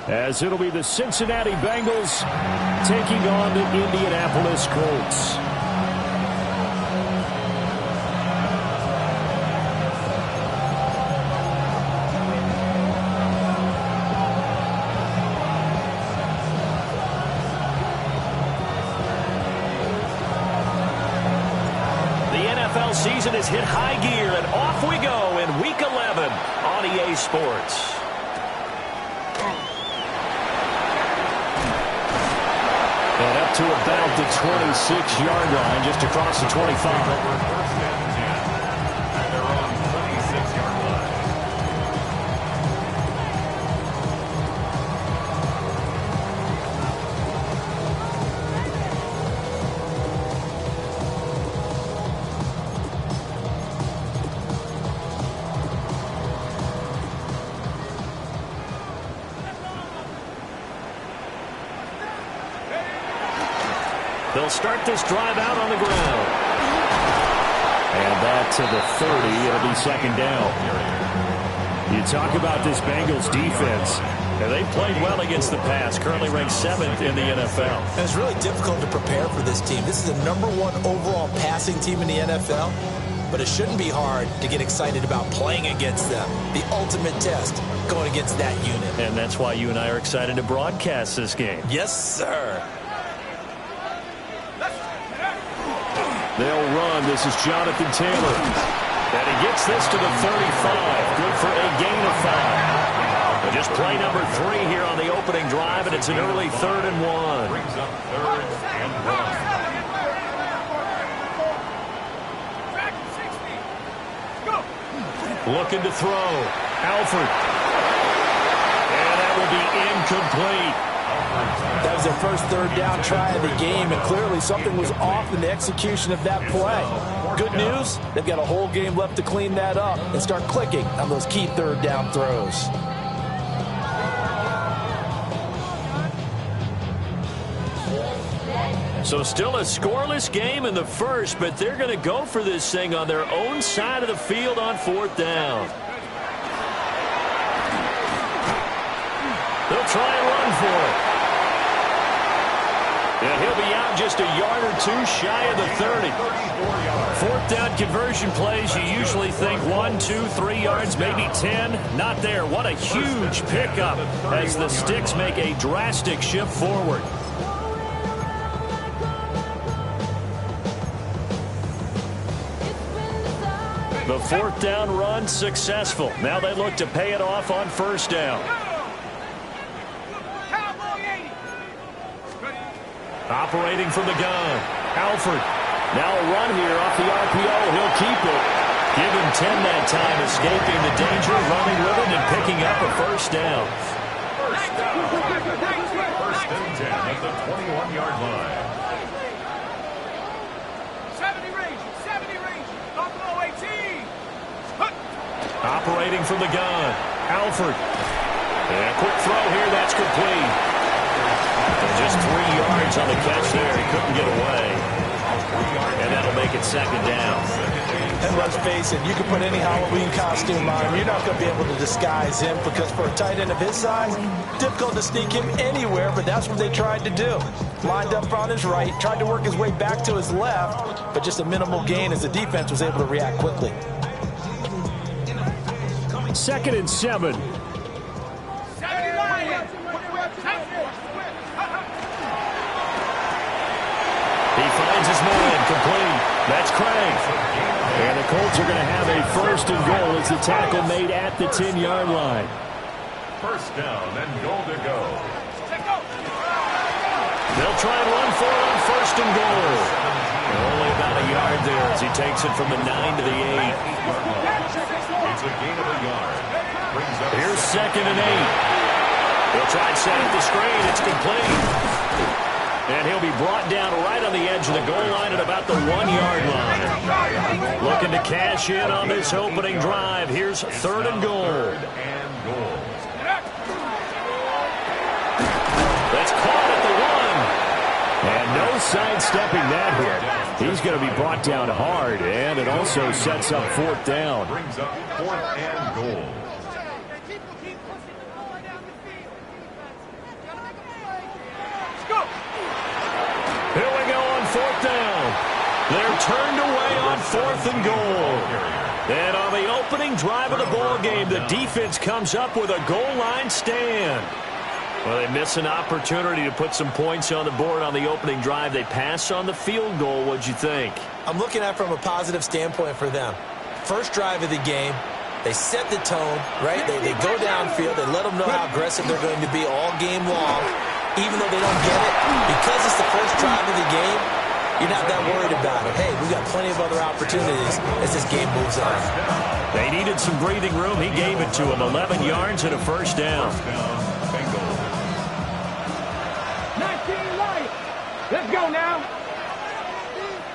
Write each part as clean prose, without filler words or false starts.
as it'll be the Cincinnati Bengals taking on the Indianapolis Colts. Season has hit high gear, and off we go in Week 11 on EA Sports. And up to about the 26-yard line, just across the 25. They'll start this drive out on the ground. And back to the 30. It'll be second down. You talk about this Bengals defense. And they played well against the pass, currently ranked 7th in the NFL. And it's really difficult to prepare for this team. This is the #1 overall passing team in the NFL. But it shouldn't be hard to get excited about playing against them. The ultimate test going against that unit. And that's why you and I are excited to broadcast this game. Yes, sir. They'll run. This is Jonathan Taylor. And he gets this to the 35. Good for a gain of 5. But just play number 3 here on the opening drive, and it's an early 3rd and 1. Brings up 3rd and 1. Looking to throw. Alford. And that will be incomplete. That was their first 3rd down try of the game, and clearly something was off in the execution of that play. Good news, they've got a whole game left to clean that up and start clicking on those key 3rd down throws. So still a scoreless game in the first, but they're going to go for this thing on their own side of the field on 4th down. They'll try and run for it. And he'll be out just a yard or 2 shy of the 30. 4th down conversion plays, you usually think 1, 2, 3 yards, maybe 10. Not there. What a huge pickup as the Sticks make a drastic shift forward. The 4th down run successful. Now they look to pay it off on 1st down. Operating from the gun. Alford. Now a run here off the RPO. He'll keep it. Give him 10 that time, escaping the danger, running with it, and picking up a 1st down. First and 10 at the 21-yard line. 70 range. Up low 18. Operating from the gun. Alford. And a quick throw here. That's complete. And just 3 yards on the catch there. He couldn't get away. And that'll make it 2nd down. And let's face it, you can put any Halloween costume on him. You're not going to be able to disguise him because for a tight end of his size, difficult to sneak him anywhere, but that's what they tried to do. Lined up on his right, tried to work his way back to his left, but just a minimal gain as the defense was able to react quickly. 2nd and 7. He finds his man, complete. That's Craig. And the Colts are going to have a 1st and goal as the tackle made at the 10-yard line. 1st down and goal to go. They'll try and run for it on 1st and goal. Only about a yard there as he takes it from the 9 to the 8. It's a gain of a yard. Here's 2nd and 8. He'll try and set up the screen. It's complete. And he'll be brought down right on the edge of the goal line at about the 1-yard line. Looking to cash in on this opening drive. Here's 3rd and goal. That's caught at the 1. And no sidestepping that hit. He's going to be brought down hard, and it also sets up 4th down. Brings up 4th and goal. opening drive of the ball game, the defense comes up with a goal line stand. Well, they miss an opportunity to put some points on the board on the opening drive. They pass on the field goal. What'd you think? I'm looking at it from a positive standpoint for them. First drive of the game, they set the tone, right? They go downfield. They let them know how aggressive they're going to be all game long. Even though they don't get it, because it's the first drive of the game, you're not that worried about it. Hey, we've got plenty of other opportunities as this game moves on. They needed some breathing room. He gave it to them. 11 yards and a first down. 19 Lions. Let's go now.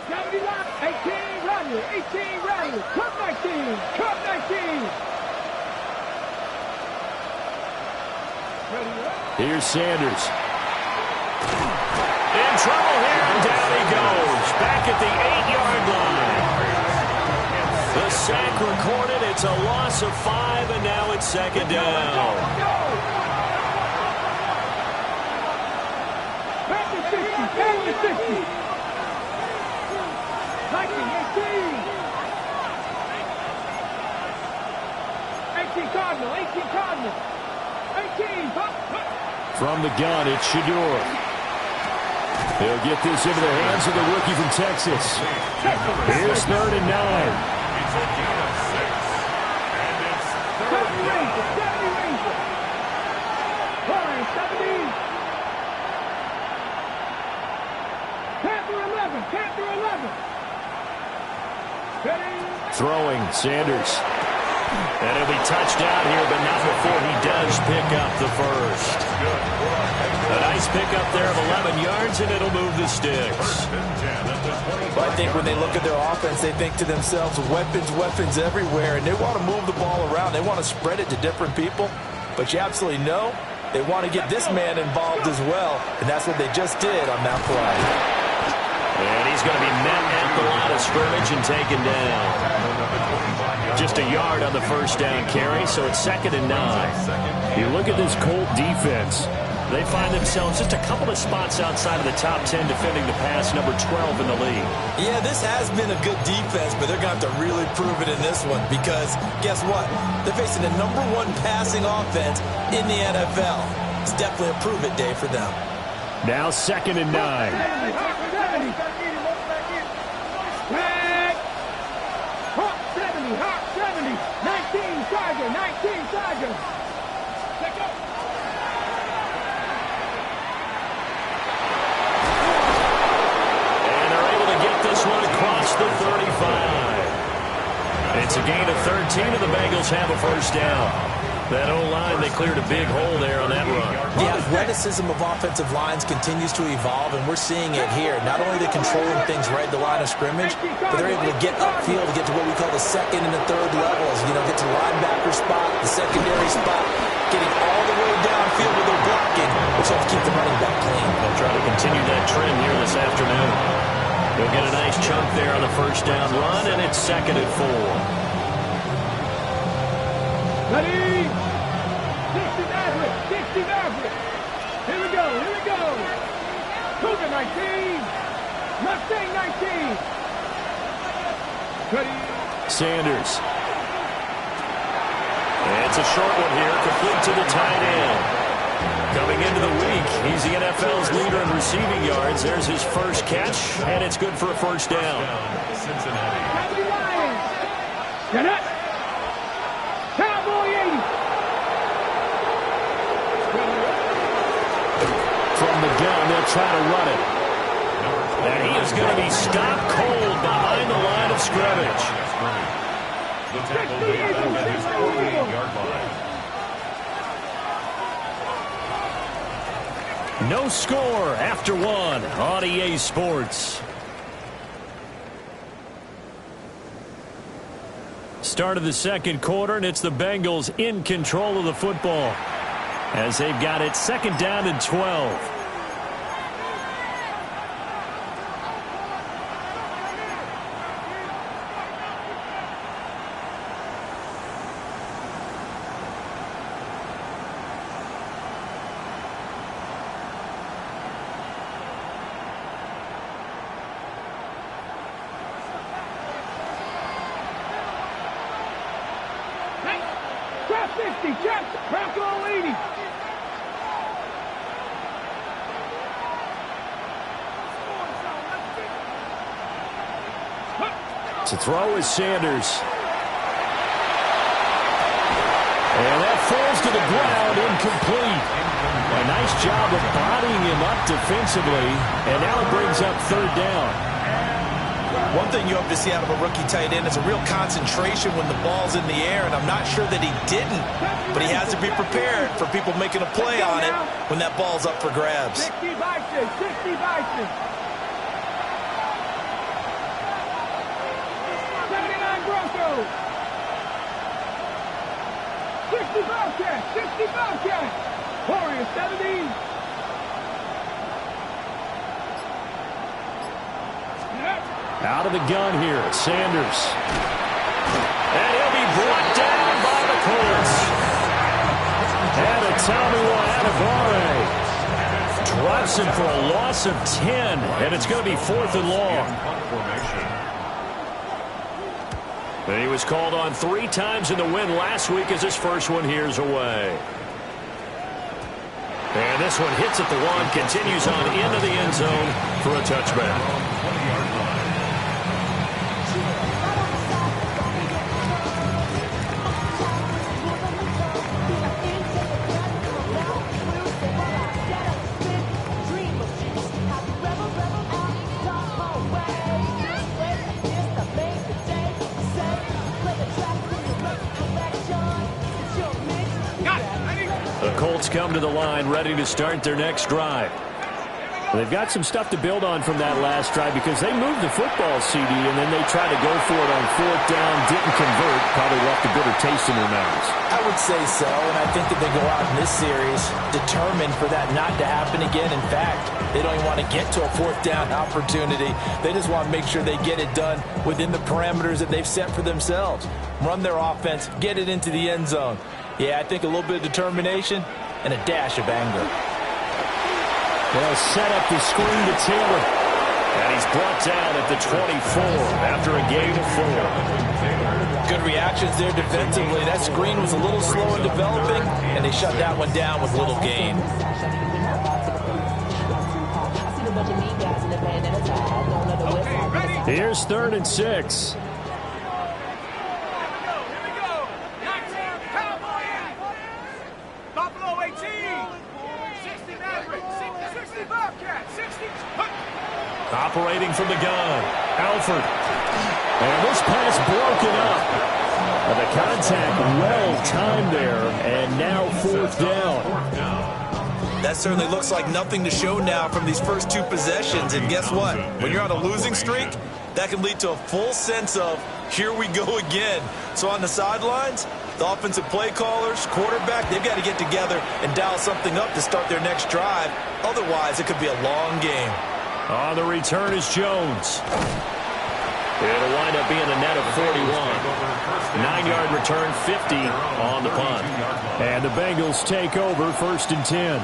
70 Lions. 18 Riley. 18 Riley. Cup 19. Cup 19. Here's Sanders. In trouble here, and down he goes. Back at the 8-yard line. The sack recorded. It's a loss of 5, and now it's second down. 50, 18 Cardinal, 18 Cardinal. 18, From the gun, it's Shador. They'll get this into the hands of the rookie from Texas. Here's 3rd and 9. It's a gain of 6. And it's 70 Rangers, 70 Rangers. 70. Panther 11, Panther 11. Throwing, Sanders. And he'll be touched down here, but not before he does pick up the first. A nice pickup there of 11 yards, and it'll move the sticks. But I think when they look at their offense, they think to themselves, weapons, weapons everywhere, and they want to move the ball around. They want to spread it to different people. But you absolutely know they want to get this man involved as well, and that's what they just did on that play. And he's going to be met at the line of scrimmage and taken down. Just a yard on the first down carry, so it's 2nd and 9. You look at this Colt defense. They find themselves just a couple of spots outside of the top 10 defending the pass, number 12 in the league. Yeah, this has been a good defense, but they're going to have to really prove it in this one because guess what? They're facing the number 1 passing offense in the NFL. It's definitely a prove-it day for them. Now 2nd and 9. Hawk 70, 19 Tiger, 19 Tiger. Let's go. And they're able to get this one across the 35. It's a gain of 13, and the Bengals have a first down. That O-line, they cleared a big hole there on that run. The athleticism of offensive lines continues to evolve, and we're seeing it here. Not only are they controlling things right at the line of scrimmage, but they're able to get upfield to get to what we call the 2nd and the 3rd levels. You know, get to the linebacker spot, the secondary spot, getting all the way downfield with their blocking, which helps keep the running back clean. They'll try to continue that trend here this afternoon. They'll get a nice chunk there on the first down run, and it's 2nd and 4. Ready? 60 Maverick. Here we go. Cougar 19. Mustang 19. Ready? Sanders. It's a short one here, complete to the tight end. Coming into the week, he's the NFL's leader in receiving yards. There's his first catch, and it's good for a first down. Cincinnati. 70 Lions. Get up. Cowboy 80. From the gun, they'll try to run it. And he is going to be stopped cold behind the line of scrimmage. The tackle made back at his 48-yard line. No score after 1 on EA Sports. Start of the second quarter, and it's the Bengals in control of the football as they've got it 2nd down and 12. 60, check. Bronco leading. To throw is Sanders. And that falls to the ground, incomplete. A nice job of bodying him up defensively, and now it brings up third down. One thing you hope to see out of a rookie tight end is a real concentration when the ball's in the air, and I'm not sure that he didn't, but he has to be prepared for people making a play on it when that ball's up for grabs. 60 Bison, 60 Bison. 79 Broncos. 60 Bobcats, 60 Bobcats. Warriors, 70. Out of the gun here, Sanders. And he'll be brought down by the Colts. And a Tommy Adebawore drops him for a loss of 10, and it's going to be 4th and long. And he was called on 3 times in the win last week as his first one here's away. And this one hits at the 1, continues on into the end zone for a touchback. Colts come to the line ready to start their next drive. They've got some stuff to build on from that last drive because they moved the football, CD, and then they tried to go for it on 4th down, didn't convert, probably left a bitter taste in their mouths. I would say so, and I think that they go out in this series determined for that not to happen again. In fact, they don't even want to get to a 4th down opportunity. They just want to make sure they get it done within the parameters that they've set for themselves. Run their offense, get it into the end zone. Yeah, I think a little bit of determination and a dash of anger. They'll set up the screen to Taylor. And he's brought down at the 24 after a gain of 4. Good reactions there defensively. That screen was a little slow in developing, and they shut that one down with little gain. Here's 3rd and 6. Operating from the gun, Alford. And this pass broken up. And the contact well timed there, and now 4th down. That certainly looks like nothing to show now from these first 2 possessions. And guess what? When you're on a losing streak, that can lead to a full sense of, here we go again. So on the sidelines, the offensive play callers, quarterback, they've got to get together and dial something up to start their next drive. Otherwise, it could be a long game. On the return is Jones. It'll wind up being a net of 41. 9-yard return, 50 on the punt. And the Bengals take over 1st and 10.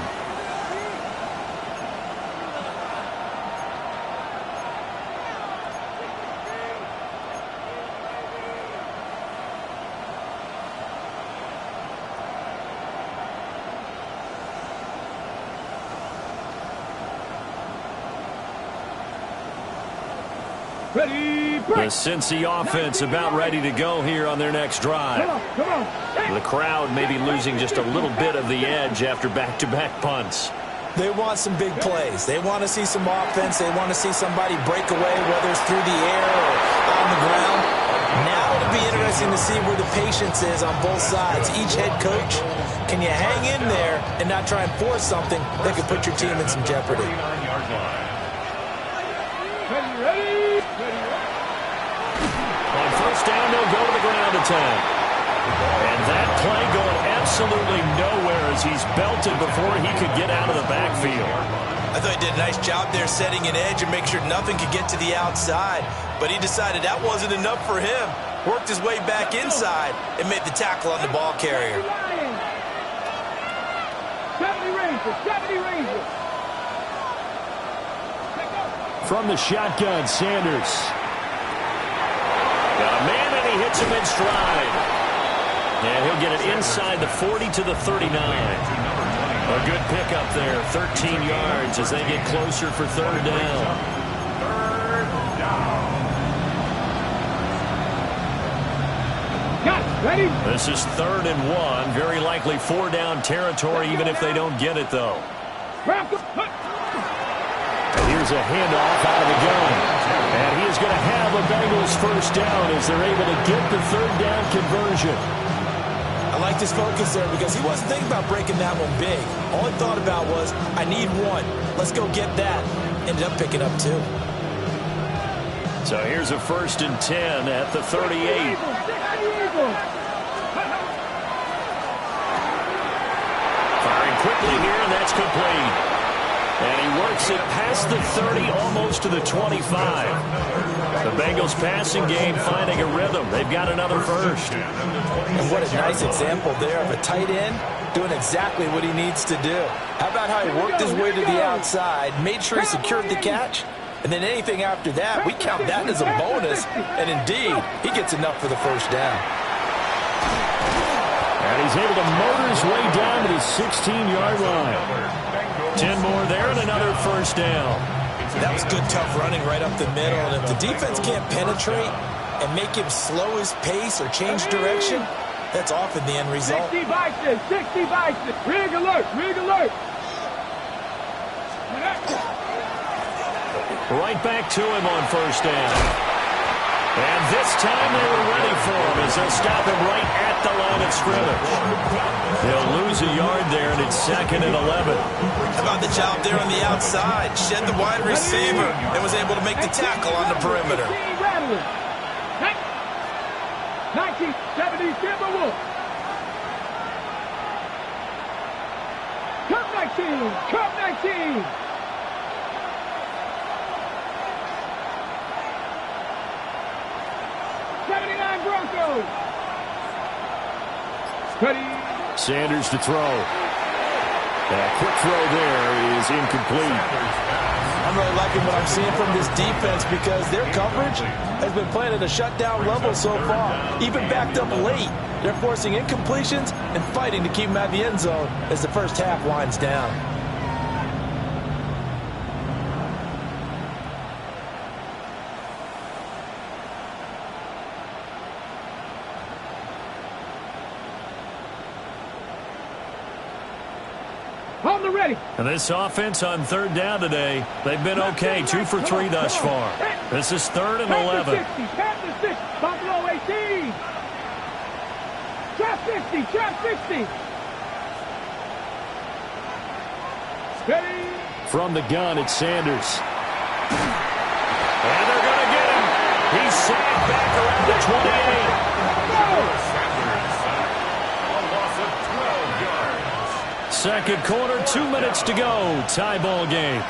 The Cincy offense about ready to go here on their next drive. Come on. The crowd may be losing just a little bit of the edge after back-to-back punts. They want some big plays. They want to see some offense. They want to see somebody break away, whether it's through the air or on the ground. Now it'll be interesting to see where the patience is on both sides. Each head coach, can you hang in there and not try and force something that could put your team in some jeopardy? Ready. On 1st down, they'll go to the ground attack. And that play going absolutely nowhere as he's belted before he could get out of the backfield. I thought he did a nice job there setting an edge and make sure nothing could get to the outside. But he decided that wasn't enough for him. Worked his way back inside and made the tackle on the ball carrier. 70 Rangers. From the shotgun, Sanders. Got a man, and he hits him in stride. And he'll get it inside the 40 to the 39. A good pickup there, 13 yards as they get closer for third down. Third down. Ready? This is 3rd and 1. Very likely 4-down territory, even if they don't get it, though. And here's a handoff out of the gun. And he is going to have a Bengals first down as they're able to get the third down conversion. I like his focus there because he wasn't thinking about breaking that one big. All he thought about was, I need one. Let's go get that. Ended up picking up 2. So here's a 1st and 10 at the 38. Firing quickly here, and that's complete. And he works it past the 30, almost to the 25. The Bengals passing game finding a rhythm. They've got another first. And what a nice example there of a tight end doing exactly what he needs to do. How about how he worked his way to the outside, made sure he secured the catch, and then anything after that, we count that as a bonus. And indeed, he gets enough for the first down. And he's able to motor his way down to the 16-yard line. 10 more there and another first down. That was good, tough running right up the middle. And if the defense can't penetrate and make him slow his pace or change direction, that's often the end result. 60 Bison, 60 Bison. Rig alert, rig alert. Right back to him on first down. And this time they were ready for him as they'll stop him right at the line of scrimmage. They'll lose a yard there, and it's 2nd and 11. How about the job there on the outside? Shed the wide receiver and was able to make the tackle on the perimeter. 1970 Timberwolves. Cup 19, Cup 19. Broncos. Sanders to throw. And a quick throw there is incomplete. I'm really liking what I'm seeing from this defense because their coverage has been playing at a shutdown level so far. Even backed up late, they're forcing incompletions and fighting to keep them out of the end zone as the first half winds down. Ready. And this offense on third down today, they've been okay, 2 for 3 thus far. This is 3rd and 11. Panther 60, Buffalo 18. Trap 60, trap 60. Ready. From the gun, it's Sanders. And they're going to get him. He's sacked back around the 28. Second quarter, 2 minutes to go. Tie ball game.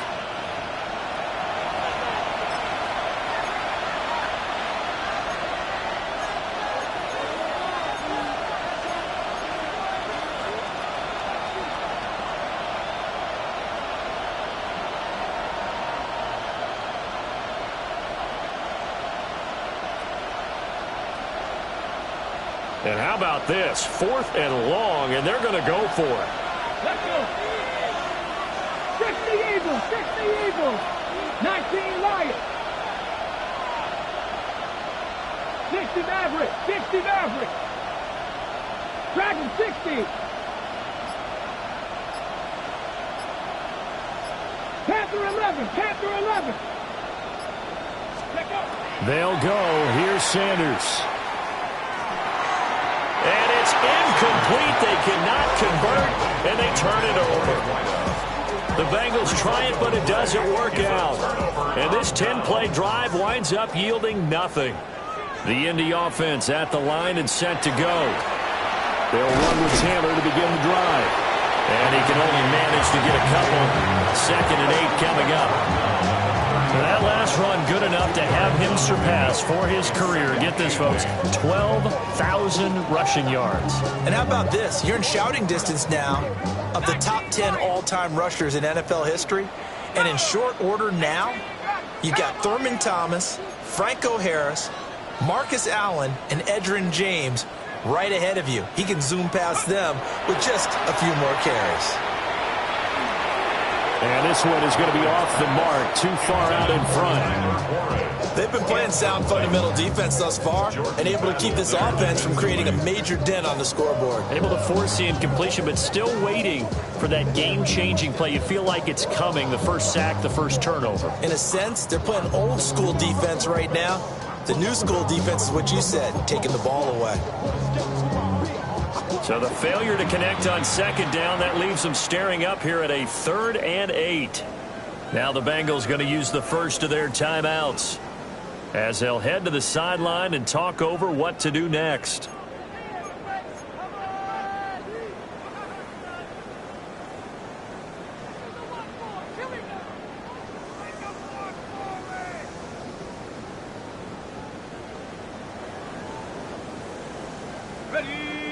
And how about this? 4th and long, and they're going to go for it. Let's go. 60 Eagles, 60 Eagles. 19 Lions. 60 Maverick, 60 Maverick. Dragon 60. Panther 11, Panther 11. Let's go. They'll go. Here's Sanders. And it's incomplete. They cannot convert, and they turn it over. The Bengals try it, but it doesn't work out. And this 10-play drive winds up yielding nothing. The Indy offense at the line and set to go. They'll run with Taylor to begin the drive. And he can only manage to get a couple. 2nd and 8 coming up. That last run good enough to have him surpass for his career. Get this, folks, 12,000 rushing yards. And how about this? You're in shouting distance now of the top 10 all-time rushers in NFL history. And in short order now, you've got Thurman Thomas, Franco Harris, Marcus Allen, and Edgerrin James right ahead of you. He can zoom past them with just a few more carries. And this one is going to be off the mark, too far out in front. They've been playing sound fundamental defense thus far and able to keep this offense from creating a major dent on the scoreboard. Able to force the incompletion, but still waiting for that game-changing play. You feel like it's coming, the first sack, the first turnover. In a sense, they're playing old school defense right now. The new school defense is what you said, taking the ball away. So the failure to connect on second down, that leaves them staring up here at a 3rd and 8. Now the Bengals going to use the first of their timeouts as they'll head to the sideline and talk over what to do next.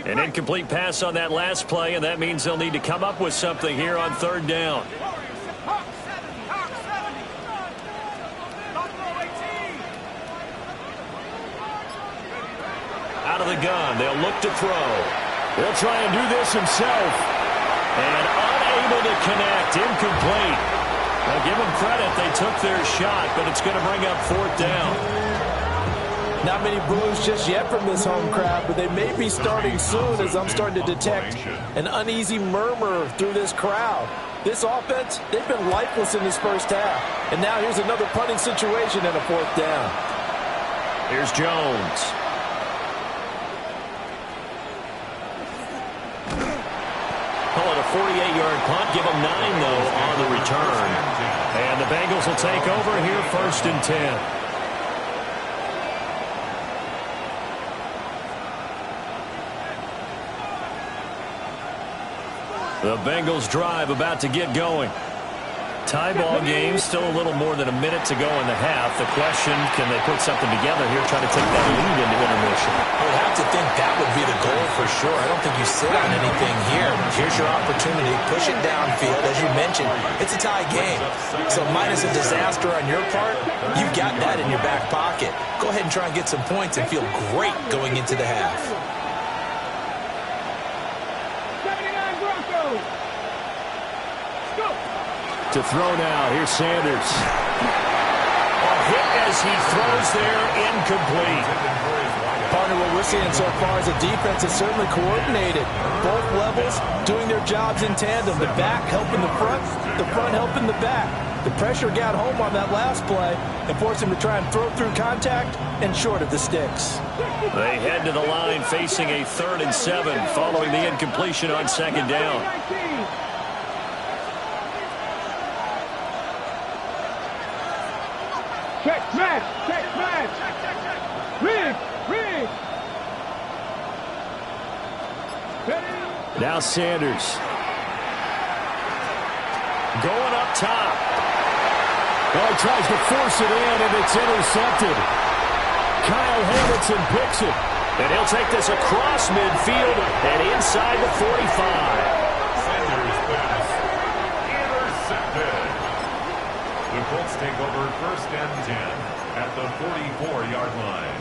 An incomplete pass on that last play, and that means they'll need to come up with something here on 3rd down. Out of the gun, they'll look to throw. He'll try and do this himself. And unable to connect, incomplete. Now give them credit, they took their shot, but it's going to bring up 4th down. Not many boos just yet from this home crowd, but they may be starting soon as I'm starting to detect an uneasy murmur through this crowd. This offense, they've been lifeless in this first half. And now here's another punting situation and a 4th down. Here's Jones. Call it a 48-yard punt. Give them 9, though, on the return. And the Bengals will take over here 1st and 10. The Bengals drive about to get going. Tie ball game, still a little more than a minute to go in the half. The question, can they put something together here, try to take that lead into intermission? I would have to think that would be the goal for sure. I don't think you sit on anything here. Here's your opportunity. Push it downfield. As you mentioned, it's a tie game. So minus a disaster on your part, you've got that in your back pocket. Go ahead and try and get some points and feel great going into the half. To throw now. Here's Sanders. A hit as he throws there, incomplete. Partner, what we're seeing so far is the defense is certainly coordinated. Both levels doing their jobs in tandem. The back helping the front helping the back. The pressure got home on that last play and forced him to try and throw through contact and short of the sticks. They head to the line facing a 3rd and 7 following the incompletion on second down. Check smash! Check smash! Rig! Rig! Now Sanders. Going up top. Well, he tries to force it in, and it's intercepted. Kyle Hamilton picks it. And he'll take this across midfield and inside the 45. Sanders pass intercepted. The Colts take over 1st and 10 at the 44-yard line.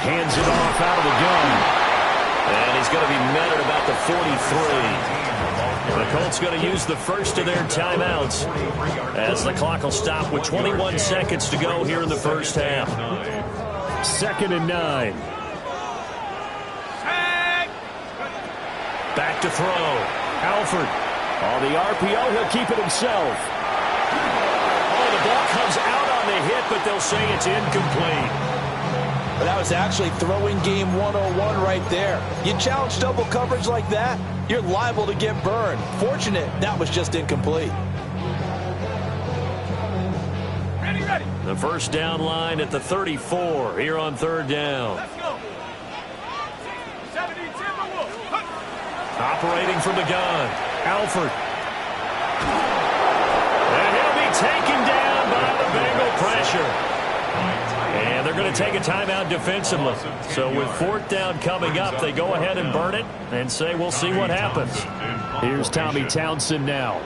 Hands it off out of the gun. And he's going to be met at about the 43. The Colts going to use the first of their timeouts as the clock will stop with 21 seconds to go here in the first half. 2nd and 9. Back to throw. Alford. On the RPO, he'll keep it himself. Oh, the ball comes out on the hit, but they'll say it's incomplete. But that was actually throwing game 101 right there. You challenge double coverage like that, you're liable to get burned. Fortunate, that was just incomplete. Ready! The first down line at the 34 here on 3rd down. Let's go! 70 Timberwolves! Operating from the gun. Alford. And he'll be taken down by the Bengal pressure. And they're going to take a timeout defensively. So with 4th down coming up, they go ahead and burn it and say we'll see what happens. Here's Tommy Townsend now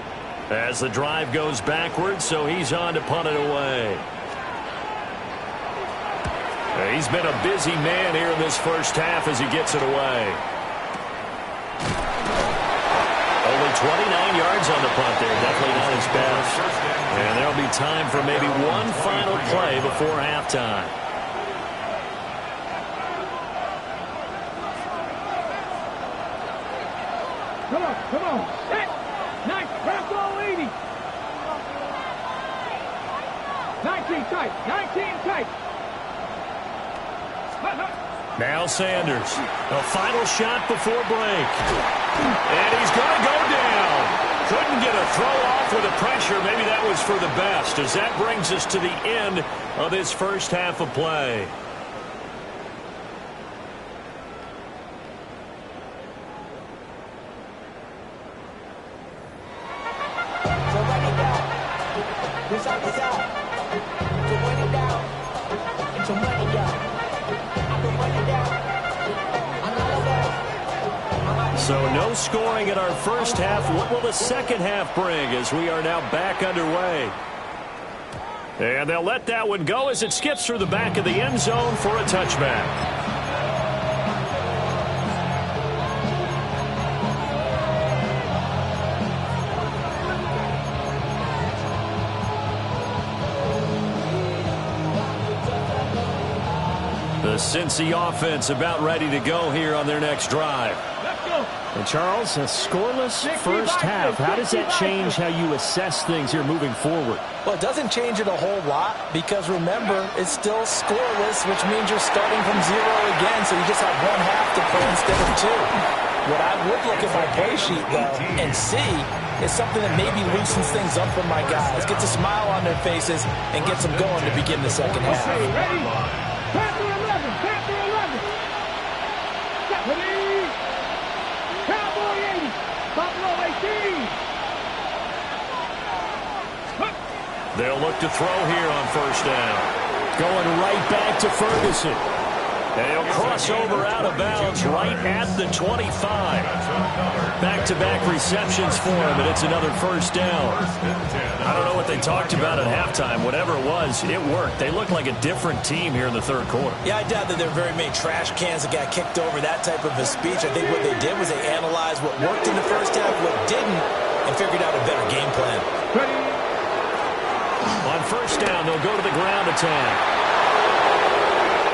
as the drive goes backwards, so he's on to punt it away. He's been a busy man here in this first half as he gets it away. Only 29 yards on the punt there. Definitely not his best. And there'll be time for maybe one final play before halftime. Come on. Set. Nice. Press all 80. 19 tight. 19 tight. Now Sanders. A final shot before break. And he's going to go down. Couldn't get a throw off with the pressure. Maybe that was for the best, as that brings us to the end of this first half of play. So no scoring in our first half. What will the second half bring as we are now back underway? And they'll let that one go as it skips through the back of the end zone for a touchback. The Cincy offense about ready to go here on their next drive. And Charles, a scoreless first half. How does that change how you assess things here moving forward? Well, it doesn't change it a whole lot because, remember, it's still scoreless, which means you're starting from 0 again, so you just have one half to play instead of 2. What I would look at my play sheet, though, and see is something that maybe loosens things up for my guys, gets a smile on their faces, and gets them going to begin the second half. Okay, ready? Panther 11. Panther 11. Ready? Cowboy 80. Buffalo 18. They'll look to throw here on first down. Going right back to Ferguson. And he'll cross over out of bounds right at the 25. Back-to-back receptions for him, and it's another first down. I don't know what they talked about at halftime. Whatever it was, it worked. They look like a different team here in the third quarter. Yeah, I doubt that there were very many trash cans that got kicked over, that type of a speech. I think what they did was they analyzed what worked in the first half, what didn't, and figured out a better game plan. On first down, they'll go to the ground attack.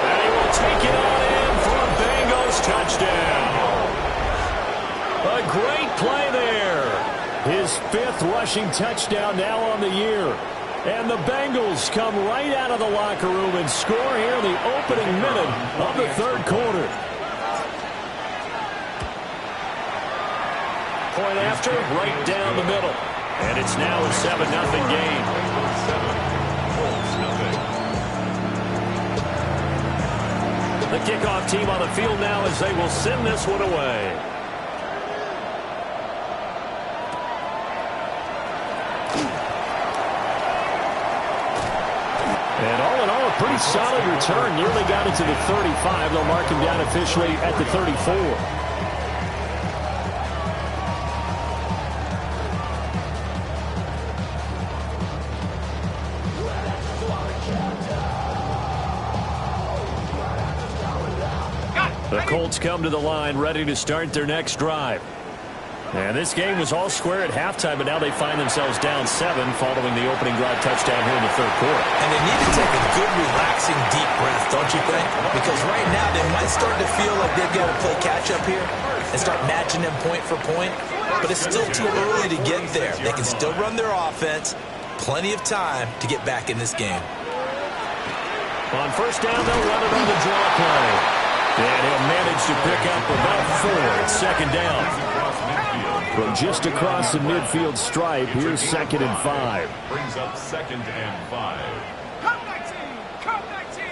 And he will take it on in for a Bengals touchdown. A great play there. His 5th rushing touchdown now on the year. And the Bengals come right out of the locker room and score here in the opening minute of the third quarter. Point after, right down the middle. And it's now a 7-0 game. The kickoff team on the field now as they will send this one away. And all in all, a pretty solid return. Nearly got it to the 35. They'll mark him down officially at the 34. The Colts come to the line, ready to start their next drive. And this game was all square at halftime, but now they find themselves down 7 following the opening drive touchdown here in the third quarter. And they need to take a good, relaxing, deep breath, don't you think? Because right now they might start to feel like they've got to play catch-up here and start matching them point for point. But it's still too early to get there. They can still run their offense. Plenty of time to get back in this game. On first down, they'll run it on the draw play. And he'll manage to pick up about 4 at second down. From just across the midfield stripe, here's 2nd and 5. Brings up 2nd and 5. Come 19. Come 19.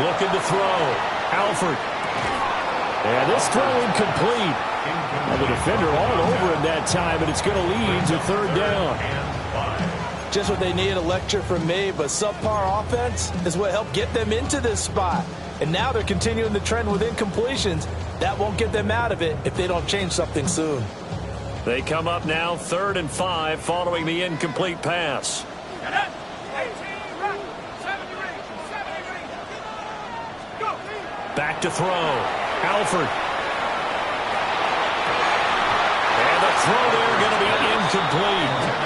Looking to throw. Alford. And this throw incomplete. And the defender all over him that time, and it's going to lead to 3rd down. Just what they need, a lecture from me, but subpar offense is what helped get them into this spot. And now they're continuing the trend with incompletions. That won't get them out of it if they don't change something soon. They come up now 3rd and 5 following the incomplete pass. Back to throw. Alford. And the throw there going to be incomplete.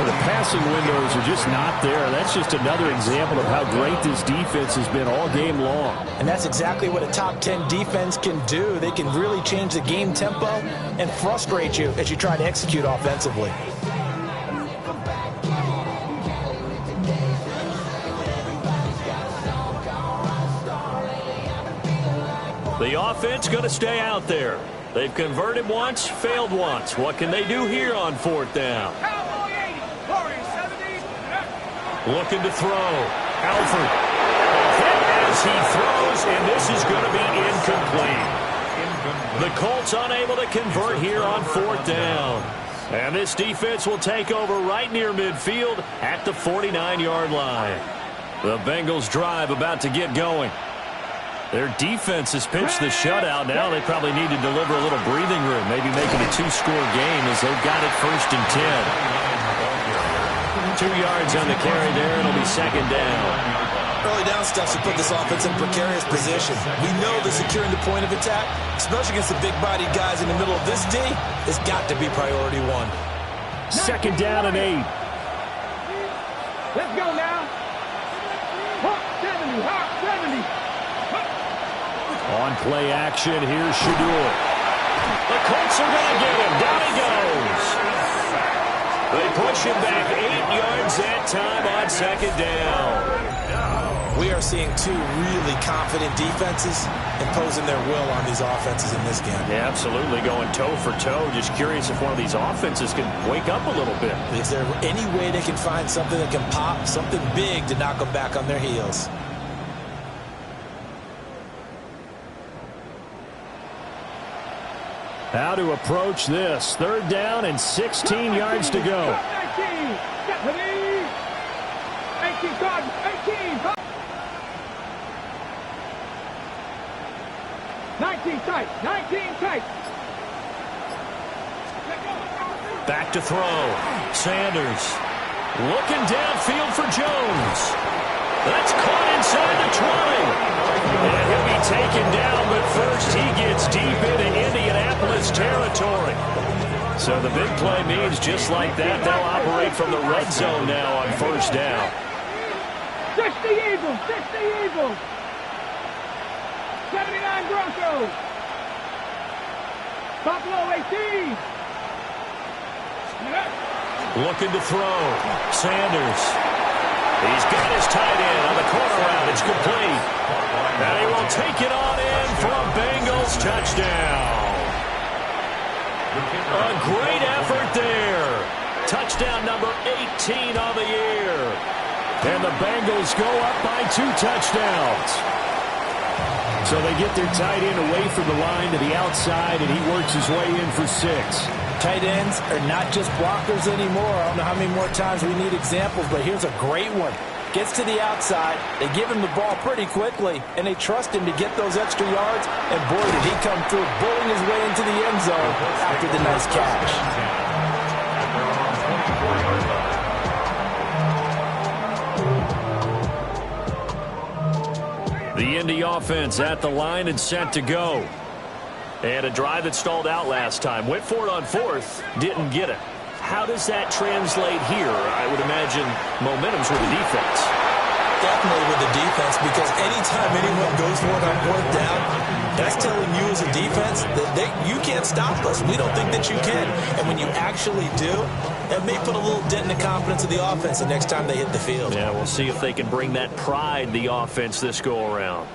The passing windows are just not there. That's just another example of how great this defense has been all game long. And that's exactly what a top 10 defense can do. They can really change the game tempo and frustrate you as you try to execute offensively. The offense going to stay out there. They've converted once, failed once. What can they do here on 4th down? Looking to throw. Alford. As he throws, and this is going to be incomplete. The Colts unable to convert here on 4th down. And this defense will take over right near midfield at the 49-yard line. The Bengals drive about to get going. Their defense has pitched the shutout. Now they probably need to deliver a little breathing room, maybe making a 2-score game as they've got it 1st and 10. 2 yards on the carry there. It'll be 2nd down. Early down stuff to put this offense in precarious position. We know that securing the point of attack, especially against the big-bodied guys in the middle of this D, has got to be priority 1. 2nd down and 8. Let's go now. Hawk 70, Hawk 70. On play action, here's Shador. The Colts are going to get him. Down he goes. They push him back 8 yards that time on 2nd down. We are seeing 2 really confident defenses imposing their will on these offenses in this game. Yeah, absolutely, going toe for toe. Just curious if one of these offenses can wake up a little bit. Is there any way they can find something that can pop, something big to knock them back on their heels? How to approach this. 3rd down and 16 yards to go. 19 cards, 18. 19 tight, 19 tight. Back to throw. Sanders looking downfield for Jones. That's caught inside the 20. And he'll be taken down, but first he gets deep into Indianapolis territory. So the big play means just like that, they'll operate from the red zone now on 1st down. 60 Eagles, 60 Eagles. 79 Broncos. Buffalo 18. Looking to throw. Sanders. He's got his tight end on the corner route. It's complete. And he will take it on in for a Bengals touchdown. A great effort there. Touchdown number 18 on the year. And the Bengals go up by 2 touchdowns. So they get their tight end away from the line to the outside, and he works his way in for 6. Tight ends are not just blockers anymore. I don't know how many more times we need examples, but here's a great one. Gets to the outside, they give him the ball pretty quickly, and they trust him to get those extra yards, and boy, did he come through, bulling his way into the end zone after the nice catch. The Indy offense at the line and set to go. And a drive that stalled out last time. Went for it on 4th, didn't get it. How does that translate here? I would imagine momentum's with the defense. Definitely with the defense, because anytime anyone goes for it on 4th down, that's telling you as a defense that you can't stop us. We don't think that you can. And when you actually do, that may put a little dent in the confidence of the offense the next time they hit the field. Yeah, we'll see if they can bring that pride, the offense, this go-around.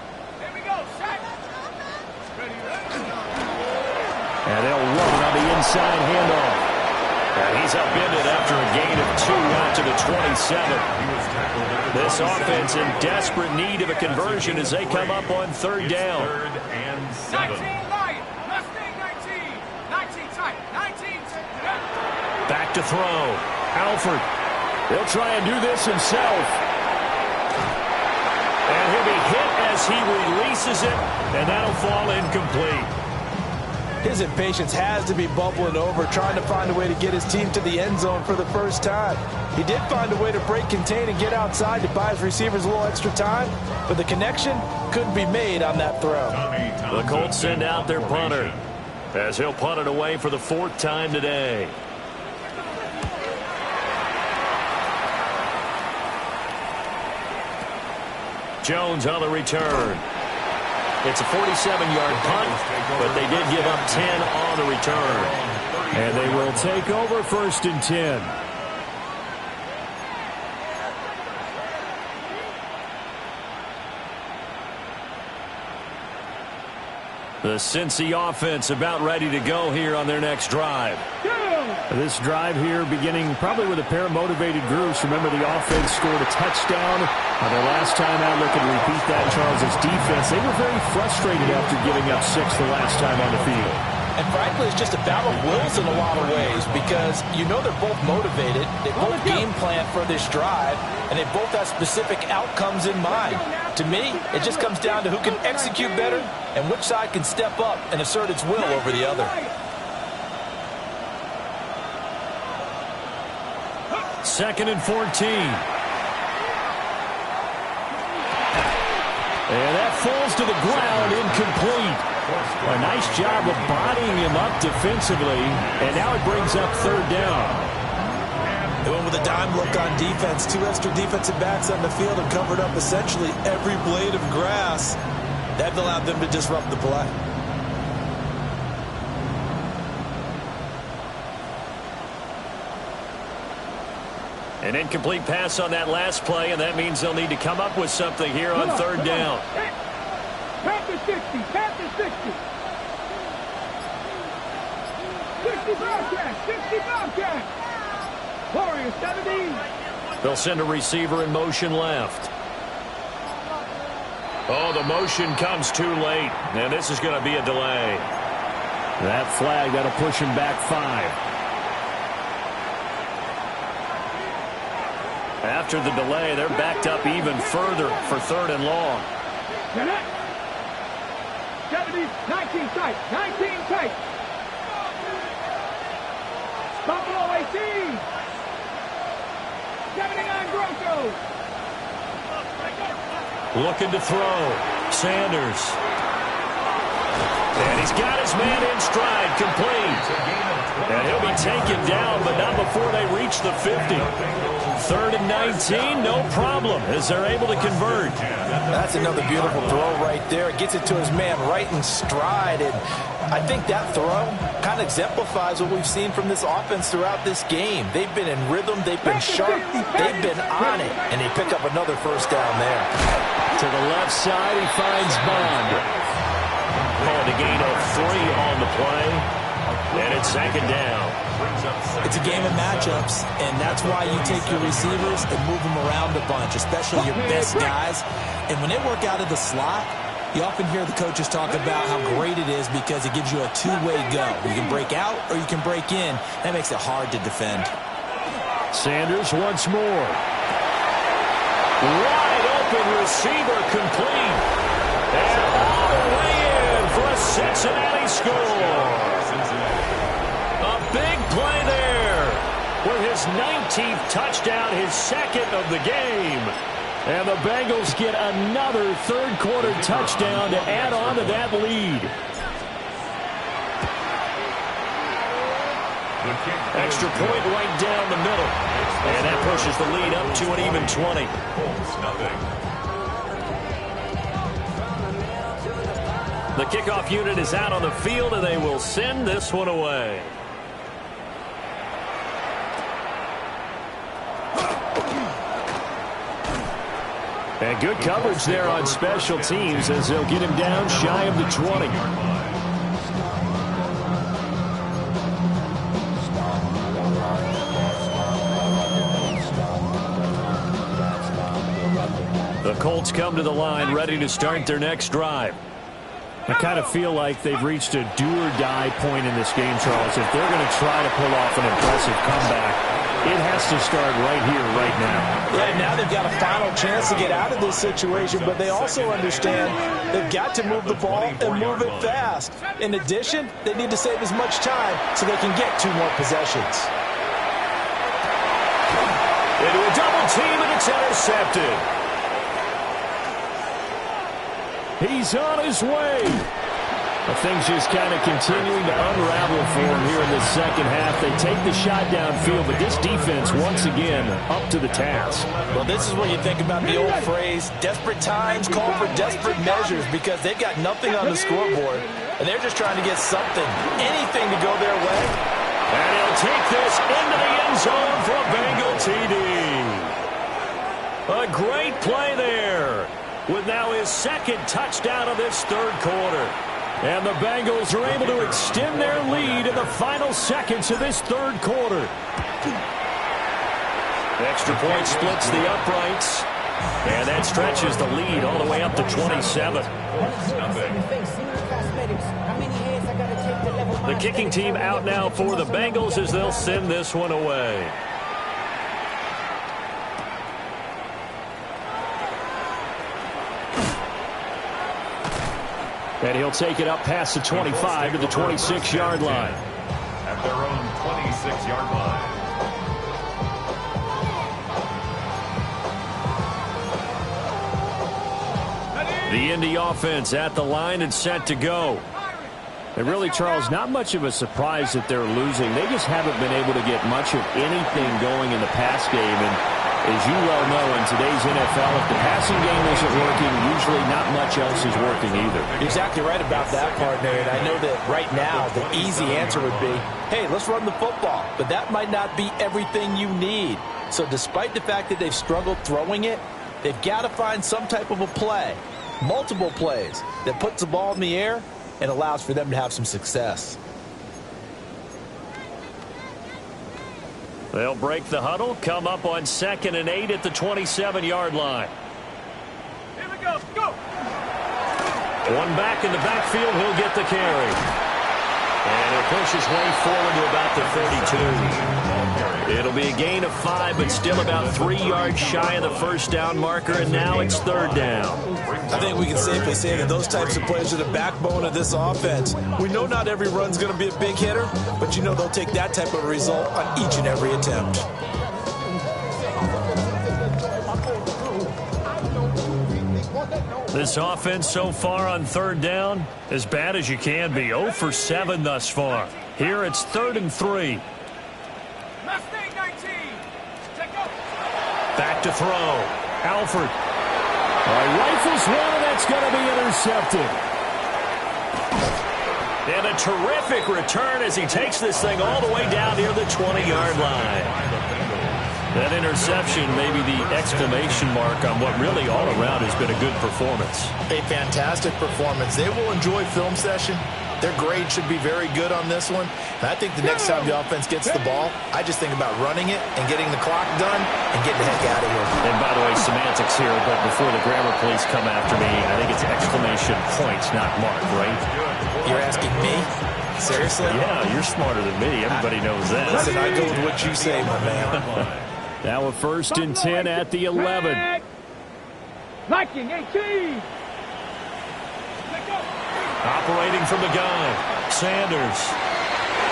And they'll run on the inside handoff. And he's upended after a gain of 2 out to the 27. This offense in desperate need of a conversion as they come up on 3rd down. 3rd and 7. 19 light. Mustang 19. 19 tight. 19. Back to throw. Alford. He'll try and do this himself. And he'll be hit as he releases it, and that'll fall incomplete. His impatience has to be bubbling over, trying to find a way to get his team to the end zone for the first time. He did find a way to break, contain, and get outside to buy his receivers a little extra time, but the connection couldn't be made on that throw. The Colts send out their punter, as he'll punt it away for the 4th time today. Jones on the return. It's a 47-yard punt, but they did give up 10 on the return. And they will take over 1st and 10. The Cincy offense about ready to go here on their next drive. This drive here beginning probably with a pair of motivated groups. Remember, the offense scored a touchdown on their last time out. Looking to repeat that. Charles's defense, they were very frustrated after giving up 6 the last time on the field. And frankly, it's just a battle of wills in a lot of ways because you know they're both motivated. They both game plan for this drive, and they both have specific outcomes in mind. To me, it just comes down to who can execute better and which side can step up and assert its will over the other. 2nd and 14. And that falls to the ground, incomplete. A nice job of bodying him up defensively, and now it brings up 3rd down. They went with a dime look on defense. 2 extra defensive backs on the field and covered up essentially every blade of grass. That allowed them to disrupt the play. An incomplete pass on that last play, and that means they'll need to come up with something here on 3rd down. Tap the 60, tap the 60. 60 Bobcats, 60 Bobcats. Warriors 70. They'll send a receiver in motion left. Oh, the motion comes too late, and this is going to be a delay. That flag, that'll push him back 5. After the delay, they're backed up even further for 3rd and long. 70, 19 tight, 19 tight. Buffalo 18. 79 Broncos. Looking to throw. Sanders. And he's got his man in stride, complete. And he'll be taken down, but not before they reach the 50. 3rd and 19, no problem, as they're able to convert. That's another beautiful throw right there. It gets it to his man right in stride. And I think that throw kind of exemplifies what we've seen from this offense throughout this game. They've been in rhythm. They've been sharp. They've been on it. And they pick up another 1st down there. To the left side, he finds Bond. And a gain of 3 on the play. And it's 2nd down. It's a game of matchups, and that's why you take your receivers and move them around a bunch, especially your best guys. And when they work out of the slot, you often hear the coaches talk about how great it is because it gives you a two-way go. You can break out or you can break in. That makes it hard to defend. Sanders once more. Wide open receiver complete. And all the way in for a Cincinnati score. A big play there with his 19th touchdown, his 2nd of the game. And the Bengals get another 3rd quarter touchdown to add on to that lead. Extra point right down the middle. And that pushes the lead up to an even 20. The kickoff unit is out on the field, and they will send this one away. And good coverage there on special teams as they'll get him down shy of the 20. The Colts come to the line ready to start their next drive. I kind of feel like they've reached a do-or-die point in this game, Charles. If they're going to try to pull off an impressive comeback, it has to start right here, right now. Yeah, now they've got a final chance to get out of this situation, but they also understand they've got to move the ball and move it fast. In addition, they need to save as much time so they can get 2 more possessions. Into a double team, and it's intercepted. He's on his way. Things just kind of continuing to unravel for him here in the second half. They take the shot downfield, but this defense, once again, up to the task. Well, this is where you think about the old phrase, desperate times call for desperate measures, because they've got nothing on the scoreboard, and they're just trying to get something, anything to go their way. And he'll take this into the end zone for a Bengal TD. A great play there, with now his second touchdown of this third quarter. And the Bengals are able to extend their lead in the final seconds of this third quarter. Extra point splits the uprights. And that stretches the lead all the way up to 27. The kicking team out now for the Bengals as they'll send this one away. And he'll take it up past the 25 to the 26-yard line. At their own 26-yard line. The Indy offense at the line and set to go. And really, Charles, not much of a surprise that they're losing. They just haven't been able to get much of anything going in the pass game. And as you well know, in today's NFL, if the passing game isn't working, usually not much else is working either. You're exactly right about that, partner. And I know that right now the easy answer would be, hey, let's run the football. But that might not be everything you need. So despite the fact that they've struggled throwing it, they've got to find some type of a play, multiple plays, that puts the ball in the air and allows for them to have some success. They'll break the huddle, come up on 2nd and 8 at the 27-yard line. Here we go. Go. One back in the backfield, he'll get the carry. And he'll push his way forward to about the 32. It'll be a gain of 5, but still about 3 yards shy of the first down marker, and now it's 3rd down. I think we can safely say that those types of plays are the backbone of this offense. We know not every run's going to be a big hitter, but you know they'll take that type of result on each and every attempt. This offense so far on 3rd down, as bad as you can be. 0 for 7 thus far. Here it's 3rd and 3. Mustang 19. Check out. Back to throw. Alford. Rifles one, and that's going to be intercepted. And a terrific return as he takes this thing all the way down near the 20-yard line. That interception may be the exclamation mark on what really all around has been a good performance. A fantastic performance. They will enjoy film session. Their grade should be very good on this one. And I think the next time the offense gets the ball, I just think about running it and getting the clock done and getting the heck out of here. And by the way, semantics here, but before the grammar police come after me, I think it's exclamation points, not mark, right? You're asking me? Seriously? Yeah, you're smarter than me. Everybody knows that. Listen, I go with what you say, my man. Now a 1st and 10 at the 11. Viking 18. Operating from the gun, Sanders.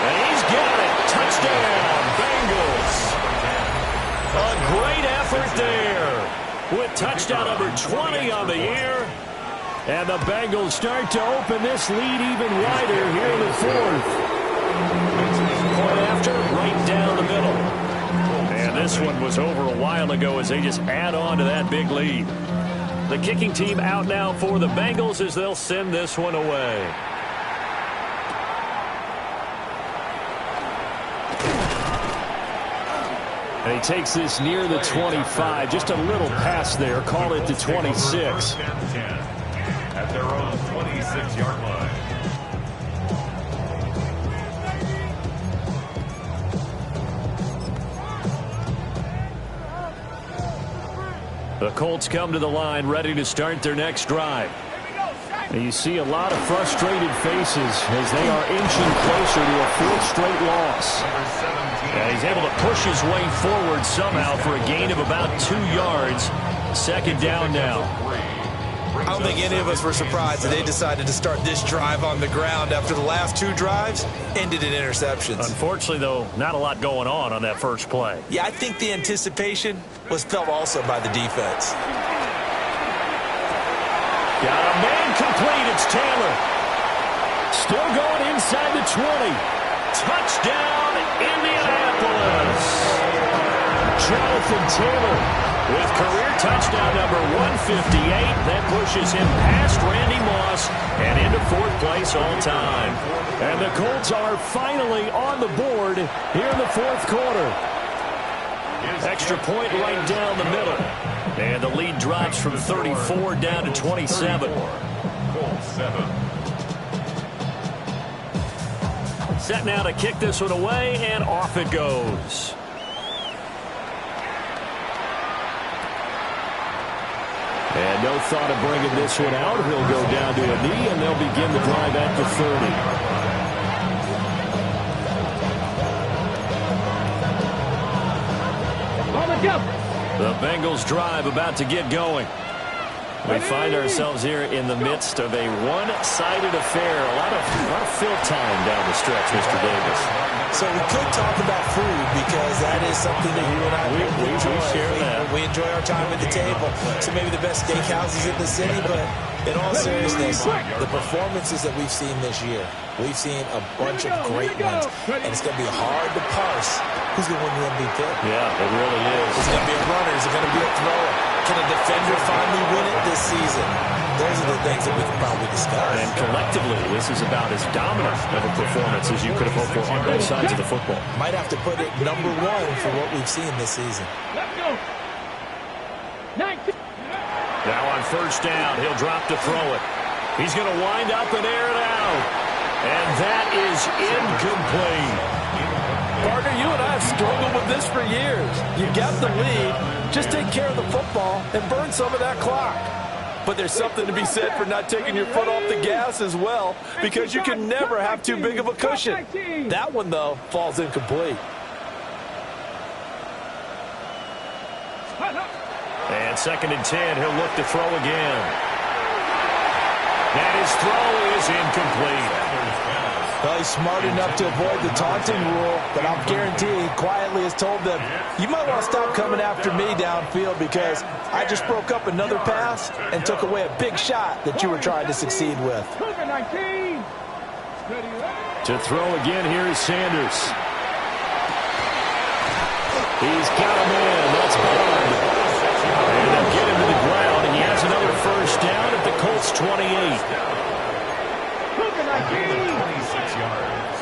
And he's got it. Touchdown, Bengals. A great effort there with touchdown number 20 on the year. And the Bengals start to open this lead even wider here in the 4th. Point after, right down the middle. And this one was over a while ago as they just add on to that big lead. The kicking team out now for the Bengals as they'll send this one away. And he takes this near the 25. Just a little pass there. Call it the 26. At their own 26-yard line. The Colts come to the line ready to start their next drive. Here we go. Shotgun. And you see a lot of frustrated faces as they are inching closer to a fourth straight loss. And he's able to push his way forward somehow for a gain of about 2 yards. Second down now. I don't think any of us were surprised that they decided to start this drive on the ground after the last 2 drives ended in interceptions. Unfortunately, though, not a lot going on that first play. Yeah, I think the anticipation was felt also by the defense. Got a man complete. It's Taylor. Still going inside the 20. Touchdown, Indianapolis. Jonathan Taylor with career touchdown number 158. That pushes him past Randy Moss and into 4th place all time. And the Colts are finally on the board here in the 4th quarter. Extra point right down the middle. And the lead drops from 34 down to 27. Set now to kick this one away, and off it goes. And no thought of bringing this one out. He'll go down to a knee, and they'll begin the drive at the 30. On the jump. The Bengals drive about to get going. We find ourselves here in the midst of a one-sided affair. A lot of fill time down the stretch, Mr. Davis. So we could talk about food because that is something that you and I enjoy. Share that. We enjoy our time at the table. So maybe the best steakhouses in the city, but in all seriousness, the performances that we've seen this year, we've seen a bunch of great ones, and it's going to be hard to parse who's going to win the MVP. Yeah, it really is. Is it going to be a runner? Is it going to be a thrower? Can a defender finally win it this season? Those are the things that we can probably discuss. And collectively, this is about as dominant of a performance as you could have hoped for on both sides of the football. Might have to put it #1 for what we've seen this season. Let's go. 19. Now on first down, he'll drop to throw it. He's going to wind up and air it out. And that is incomplete. Parker, you and I have struggled with this for years. You got the lead, just take care of the football and burn some of that clock. But there's something to be said for not taking your foot off the gas as well, because you can never have too big of a cushion. That one, though, falls incomplete. And 2nd and 10, he'll look to throw again. And his throw is incomplete. Well, he's smart enough to avoid the taunting rule, but I'll guarantee he quietly has told them, you might want to stop coming after me downfield because I just broke up another pass and took away a big shot that you were trying to succeed with. To throw again, here is Sanders. He's got a man. That's Bond. And they'll get him to the ground, and he has another first down at the Colts 28. 26 yards.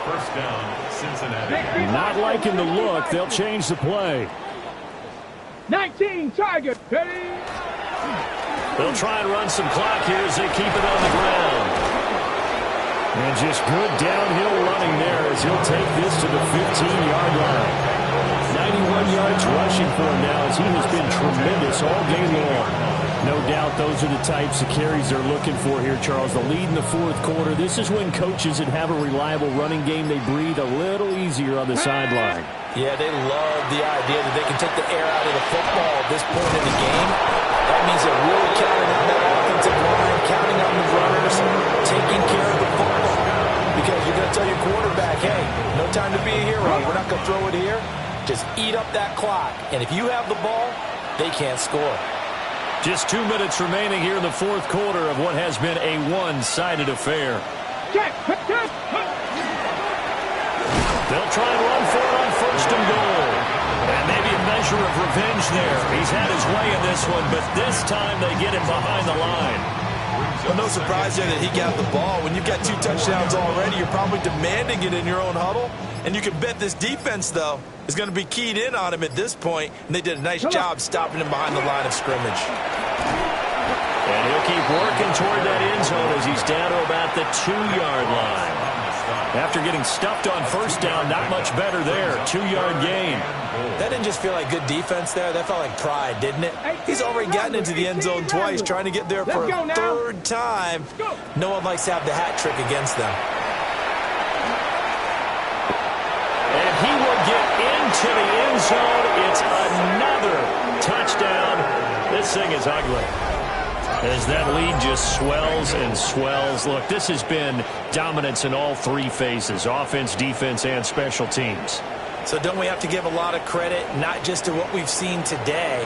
First down, Cincinnati. Not liking the look. They'll change the play. 19 target. Ready? They'll try and run some clock here as they keep it on the ground. And just good downhill running there as he'll take this to the 15-yard line. 91 yards rushing for him now as he has been tremendous all game long. No doubt those are the types of carries they're looking for here, Charles. The lead in the 4th quarter. This is when coaches that have a reliable running game, they breathe a little easier on the sideline. Yeah, they love the idea that they can take the air out of the football at this point in the game. That means they're really counting on that offensive line, counting on the runners, taking care of the football. Because you're going to tell your quarterback, hey, no time to be a hero. We're not going to throw it here. Just eat up that clock. And if you have the ball, they can't score. Just 2 minutes remaining here in the 4th quarter of what has been a one-sided affair. They'll try and run for it on 1st and goal. And maybe a measure of revenge there. He's had his way in this one, but this time they get him behind the line. Well, no surprise there that he got the ball. When you've got 2 touchdowns already, you're probably demanding it in your own huddle. And you can bet this defense, though, is going to be keyed in on him at this point. And they did a nice job stopping him behind the line of scrimmage. And he'll keep working toward that end zone as he's down to about the 2-yard line. After getting stuffed on first down, not much better there. 2-yard gain. That didn't just feel like good defense there. That felt like pride, didn't it? He's already gotten into the end zone twice, trying to get there for a third time. No one likes to have the hat trick against them. And he will get into the end zone. It's another touchdown. This thing is ugly. As that lead just swells and swells. Look, this has been dominance in all three phases, offense, defense, and special teams. So don't we have to give a lot of credit, not just to what we've seen today,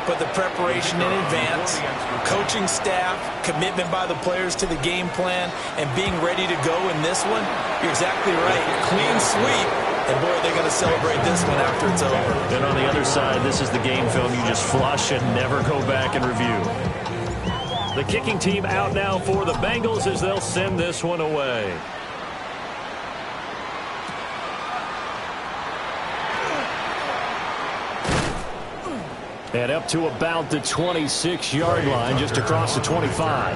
but the preparation in advance, coaching staff, commitment by the players to the game plan, and being ready to go in this one? You're exactly right. Clean sweep. And, boy, they're going to celebrate this one after it's over. And on the other side, this is the game film you just flush and never go back and review. The kicking team out now for the Bengals as they'll send this one away. And up to about the 26-yard line, just across the 25.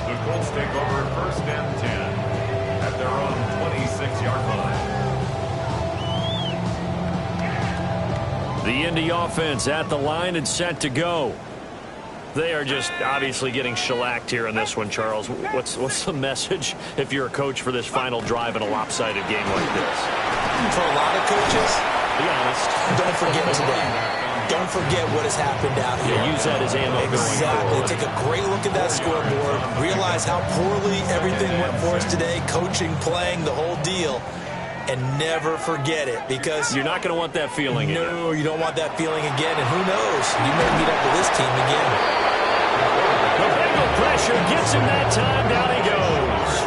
The Colts take over first and 10 at their own 26-yard line. The Indy offense at the line and set to go. They are just obviously getting shellacked here in this one, Charles. What's the message if you're a coach for this final drive in a lopsided game like this? For a lot of coaches, be honest, don't forget today. Don't forget what has happened out here. Yeah, use that as ammo. Exactly. Take a great look at that scoreboard. Realize how poorly everything went for us today. Coaching, playing, the whole deal. And never forget it, because you're not going to want that feeling again. No, you don't want that feeling again. And who knows? You may meet up with this team again. The Bengal pressure gets him that time. Down he goes.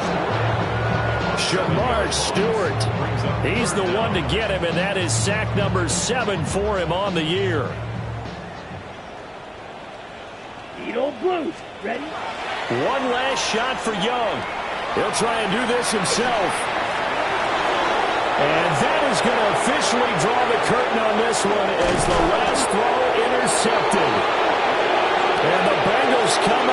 Shamar Stewart. He's the one to get him, and that is sack number 7 for him on the year. Edo Blues, ready? One last shot for Young. He'll try and do this himself. And that is going to officially draw the curtain on this one as the last throw intercepted. And the Bengals come